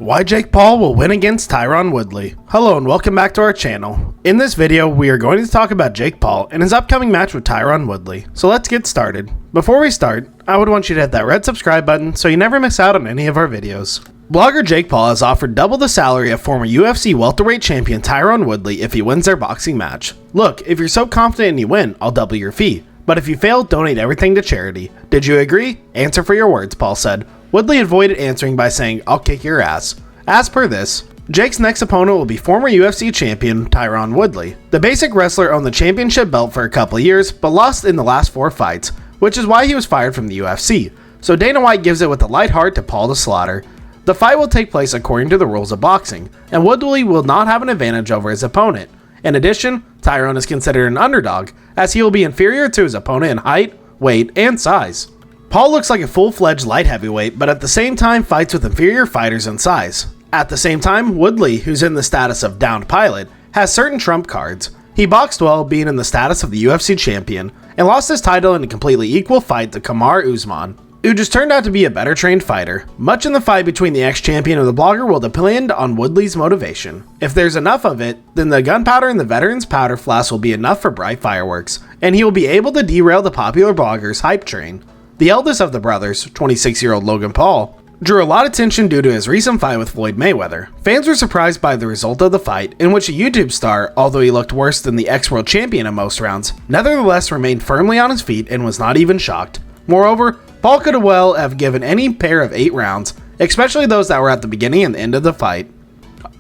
Why Jake Paul will win against Tyron Woodley. Hello and welcome back to our channel. In this video, we are going to talk about Jake Paul and his upcoming match with Tyron Woodley. So let's get started. Before we start, I would want you to hit that red subscribe button so you never miss out on any of our videos. Blogger Jake Paul has offered double the salary of former UFC welterweight champion Tyron Woodley if he wins their boxing match. Look, if you're so confident and you win, I'll double your fee. But if you fail, donate everything to charity. Did you agree? Answer for your words, Paul said. Woodley avoided answering by saying, "I'll kick your ass." As per this, Jake's next opponent will be former UFC champion Tyron Woodley. The basic wrestler owned the championship belt for a couple of years, but lost in the last 4 fights, which is why he was fired from the UFC. So Dana White gives it with a light heart to Paul to slaughter. The fight will take place according to the rules of boxing, and Woodley will not have an advantage over his opponent. In addition, Tyron is considered an underdog, as he will be inferior to his opponent in height, weight, and size. Paul looks like a full-fledged light heavyweight, but at the same time fights with inferior fighters in size. At the same time, Woodley, who's in the status of downed pilot, has certain trump cards. He boxed well, being in the status of the UFC champion, and lost his title in a completely equal fight to Kamaru Usman, who just turned out to be a better trained fighter. Much in the fight between the ex-champion and the blogger will depend on Woodley's motivation. If there's enough of it, then the gunpowder in the veteran's powder flask will be enough for bright fireworks, and he will be able to derail the popular blogger's hype train. The eldest of the brothers, 26-year-old Logan Paul, drew a lot of attention due to his recent fight with Floyd Mayweather. Fans were surprised by the result of the fight, in which a YouTube star, although he looked worse than the ex-world champion in most rounds, nevertheless remained firmly on his feet and was not even shocked. Moreover, Paul could well have given any pair of 8 rounds, especially those that were at the beginning and the end of the fight.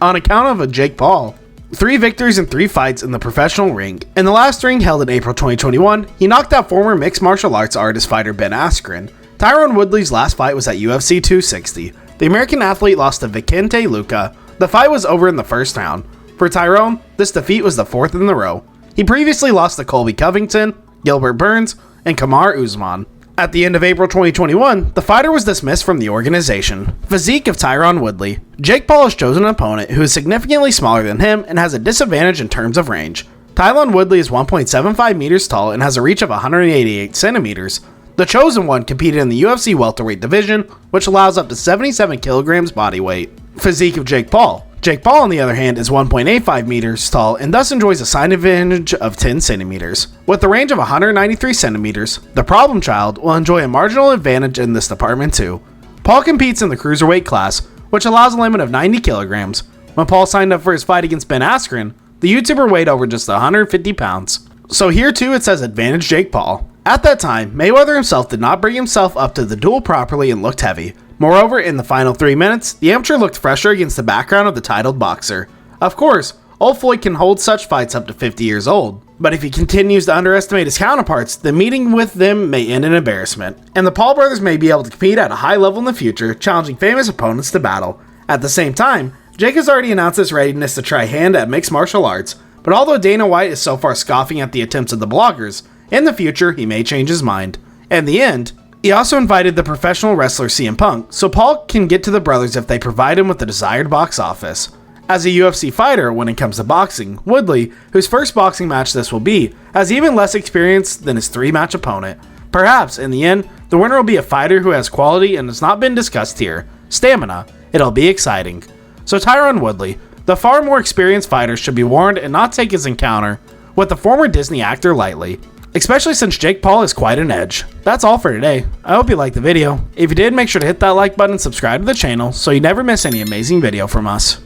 On account of a Jake Paul, 3 victories in 3 fights in the professional ring. In the last ring held in April 2021, he knocked out former mixed martial arts artist fighter Ben Askren. Tyron Woodley's last fight was at UFC 260. The American athlete lost to Vicente Luque. The fight was over in the first round. For Tyron, this defeat was the 4th in a row. He previously lost to Colby Covington, Gilbert Burns, and Kamaru Usman. At the end of April 2021, the fighter was dismissed from the organization. Physique of Tyron Woodley. Jake Paul has chosen an opponent who is significantly smaller than him and has a disadvantage in terms of range. Tyron Woodley is 1.75 meters tall and has a reach of 188 centimeters. The chosen one competed in the UFC welterweight division, which allows up to 77 kilograms body weight. Physique of Jake Paul. Jake Paul, on the other hand, is 1.85 meters tall and thus enjoys a side advantage of 10 centimeters. With a range of 193 centimeters, the problem child will enjoy a marginal advantage in this department too. Paul competes in the cruiserweight class, which allows a limit of 90 kilograms. When Paul signed up for his fight against Ben Askren, the YouTuber weighed over just 150 pounds. So here too it says advantage Jake Paul. At that time, Mayweather himself did not bring himself up to the duel properly and looked heavy. Moreover, in the final 3 minutes, the amateur looked fresher against the background of the titled boxer. Of course, old Floyd can hold such fights up to 50 years old, but if he continues to underestimate his counterparts, the meeting with them may end in embarrassment, and the Paul brothers may be able to compete at a high level in the future, challenging famous opponents to battle. At the same time, Jake has already announced his readiness to try hand at mixed martial arts, but although Dana White is so far scoffing at the attempts of the bloggers, in the future he may change his mind. In the end, he also invited the professional wrestler CM Punk, so Paul can get to the brothers if they provide him with the desired box office. As a UFC fighter, when it comes to boxing, Woodley, whose first boxing match this will be, has even less experience than his 3-match opponent. Perhaps, in the end, the winner will be a fighter who has quality and has not been discussed here. Stamina. It'll be exciting. So Tyron Woodley, the far more experienced fighter, should be warned and not take his encounter with the former Disney actor lightly, especially since Jake Paul is quite an edge. That's all for today. I hope you liked the video. If you did, make sure to hit that like button and subscribe to the channel so you never miss any amazing video from us.